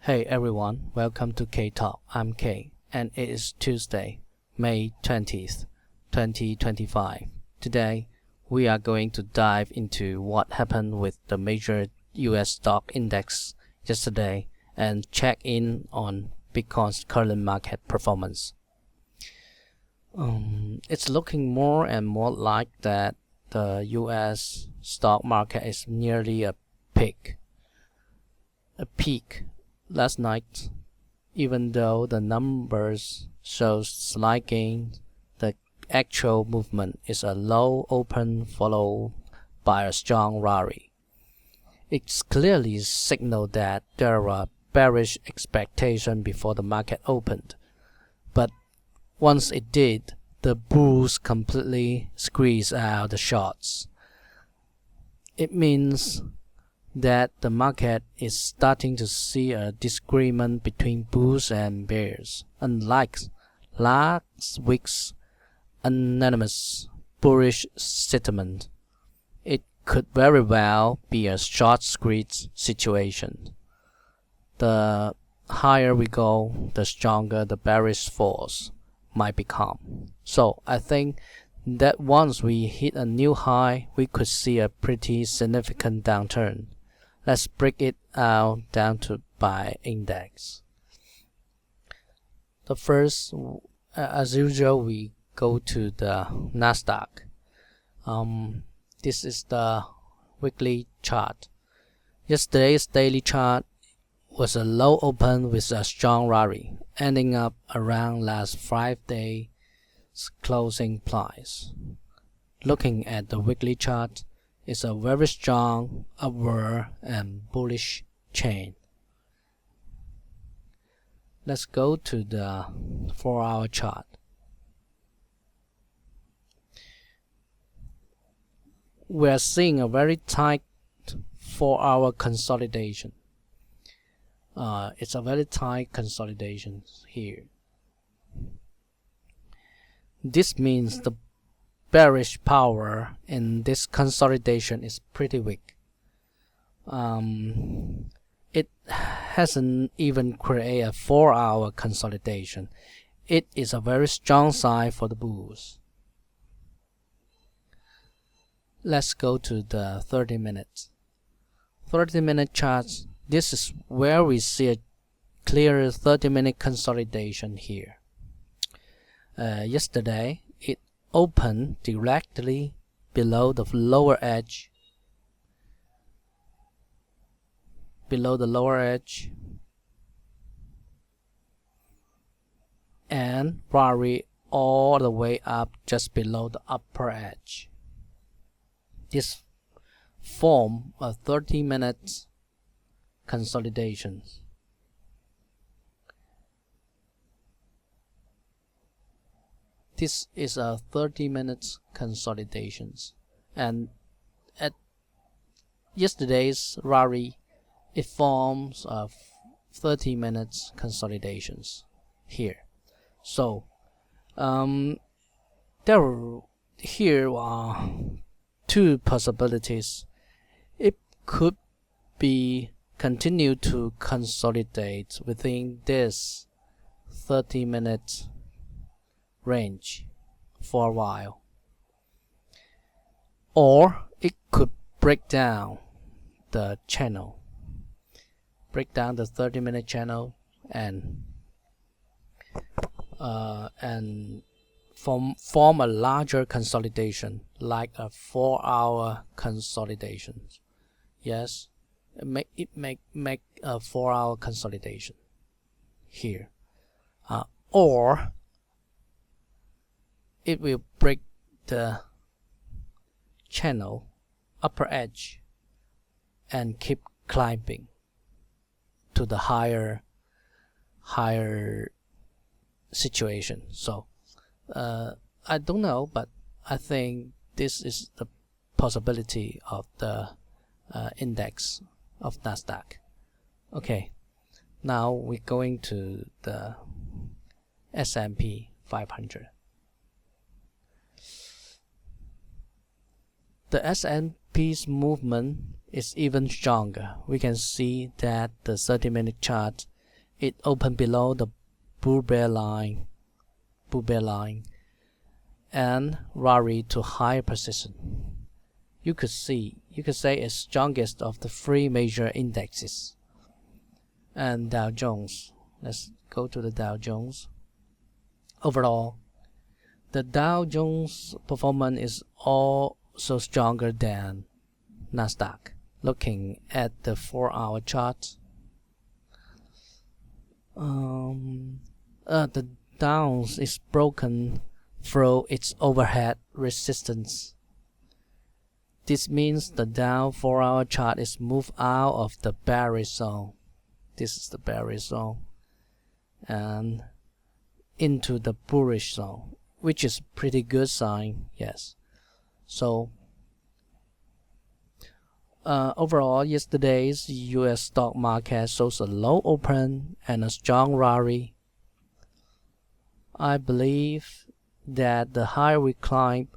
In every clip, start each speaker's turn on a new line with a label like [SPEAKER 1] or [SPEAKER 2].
[SPEAKER 1] Hey everyone, welcome to KTalk. I'm K, and it is Tuesday, May 20th, 2025. Today, we are going to dive into what happened with the major US stock index yesterday and check in on Bitcoin's current market performance. It's looking more and more like that the US stock market is nearly a peak last night. Even though the numbers show slight gain, the actual movement is a low open followed by a strong rally. It's clearly signaled that there were bearish expectations before the market opened, but once it did, the bulls completely squeezed out the shorts. It means that the market is starting to see a disagreement between bulls and bears. Unlike last week's unanimous bullish sentiment, it could very well be a short squeeze situation. The higher we go, the stronger the bearish force might become. So I think that once we hit a new high, we could see a pretty significant downturn. Let's break it out down to by index. The first, as usual, we go to the Nasdaq. This is the weekly chart. Yesterday's daily chart was a low open with a strong rally, ending up around last Friday's closing price. Looking at the weekly chart, it's a very strong upward and bullish chain. Let's go to the 4-hour chart. We're seeing a very tight 4-hour consolidation. It's a very tight consolidation here. This means the bearish power in this consolidation is pretty weak. It hasn't even created a 4-hour consolidation. It is a very strong sign for the bulls. Let's go to the 30 minutes. 30-minute charts. This is where we see a clear 30-minute consolidation here. Yesterday, it opened directly below the lower edge. And rally all the way up just below the upper edge. This form a 30-minute consolidation. This is a 30-minute consolidations, and at yesterday's rally, it forms a 30-minute consolidations here. So here are two possibilities. It could be continue to consolidate within this 30-minute range for a while, or it could break down the channel, break down the 30-minute channel and form a larger consolidation like a 4-hour consolidation. Yes, it make a 4-hour consolidation here, or it will break the channel upper edge and keep climbing to the higher situation. So I don't know, but I think this is the possibility of the index of Nasdaq. Okay, now we're going to the S&P 500. The S&P's movement is even stronger. We can see that the 30-minute chart it opened below the bull bear line, and rallied to higher position. You could say it's strongest of the three major indexes. And Dow Jones. Let's go to the Dow Jones. Overall, the Dow Jones performance is also stronger than Nasdaq. Looking at the 4-hour chart, the Dow is broken through its overhead resistance. This means the Dow 4-hour chart is moved out of the bearish zone. This is the bearish zone, and into the bullish zone, which is pretty good sign. Yes. So overall, yesterday's U.S. stock market shows a low open and a strong rally. I believe that the higher we climb,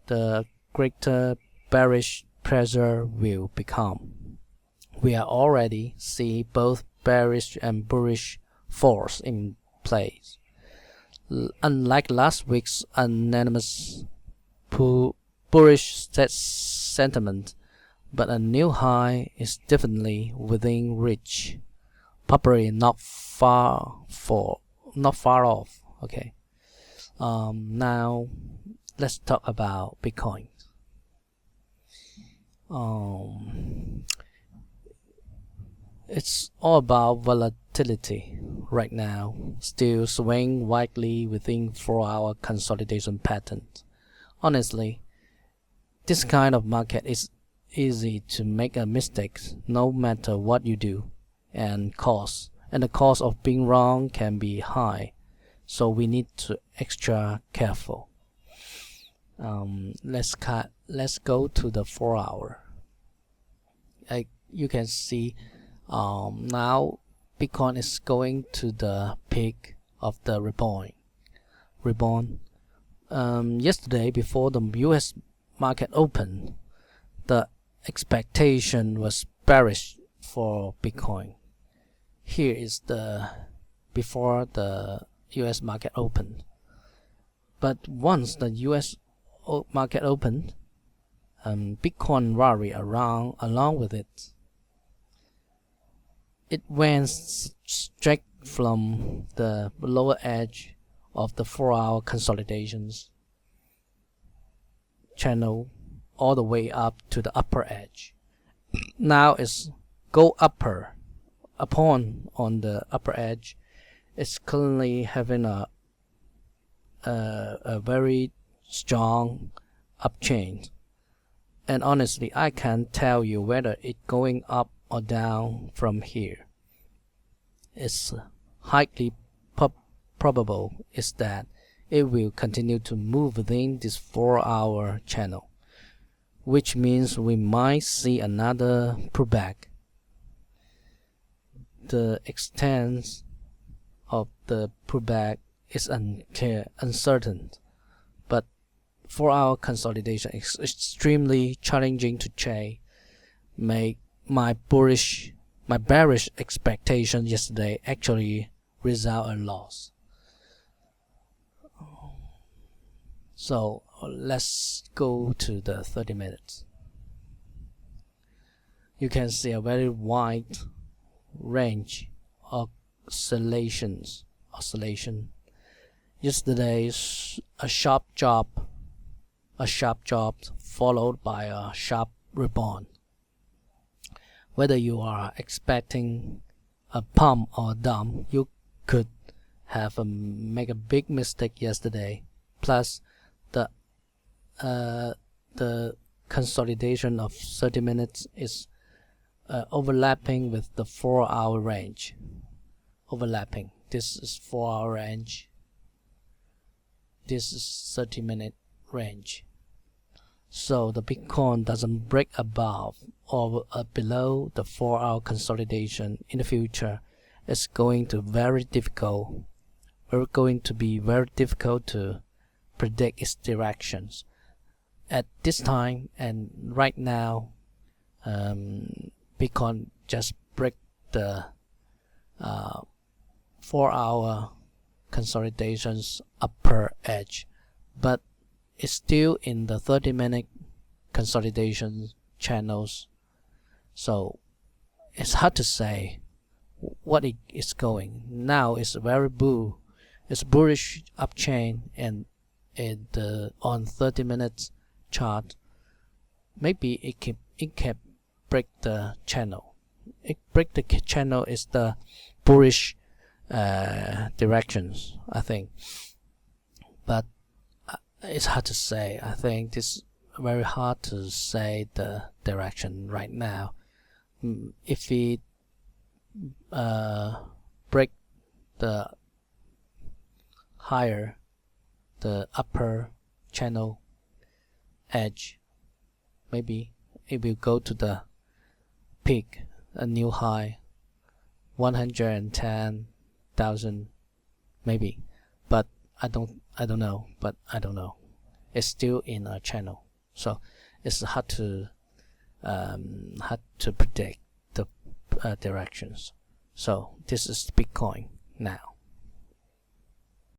[SPEAKER 1] the greater bearish pressure will become. We are already see both bearish and bullish force in place. Unlike last week's unanimous bullish sentiment, but a new high is definitely within reach, probably not far off. Okay. Now let's talk about Bitcoin. It's all about volatility right now, still swing widely within 4-hour consolidation patterns. Honestly, this kind of market is easy to make a mistake no matter what you do, and the cost of being wrong can be high, so we need to extra careful. Let's go to the 4-hour. You can see now Bitcoin is going to the peak of the rebound. Yesterday, before the US market opened, the expectation was bearish for Bitcoin. Here is the before the US market opened. But once the US market opened, Bitcoin rallied along with it. It went straight from the lower edge of the 4-hour consolidations channel all the way up to the upper edge. Now it's go upper. Upon on the upper edge, it's currently having a very strong uptrend. And honestly, I can't tell you whether it's going up or down from here. It's highly probable is that it will continue to move within this 4-hour channel, which means we might see another pullback. The extent of the pullback is uncertain, but 4-hour consolidation is extremely challenging to chase. My bearish expectation yesterday actually result in loss. So let's go to the 30 minutes. You can see a very wide range of oscillation. Yesterday's a sharp drop followed by a sharp rebound. Whether you are expecting a pump or a dump, you could have make a big mistake yesterday. Plus, the consolidation of 30 minutes is overlapping with the 4-hour range. Overlapping. This is 4-hour range. This is 30-minute range. So the Bitcoin doesn't break above or below the 4-hour consolidation in the future. It's going to be very difficult to predict its directions. At this time and right now, Bitcoin just break the 4-hour consolidations upper edge, but it's still in the 30-minute consolidation channels, so it's hard to say what it is going. Now it's very it's bullish upchain, and on 30 minutes chart, maybe it can break the channel. It break the channel is the bullish directions, I think, but it's hard to say. I think this very hard to say the direction right now. If it break the higher, the upper channel edge, maybe it will go to the peak, a new high, 110,000 maybe, but I don't know. It's still in a channel, so it's hard to predict the directions. So this is Bitcoin now.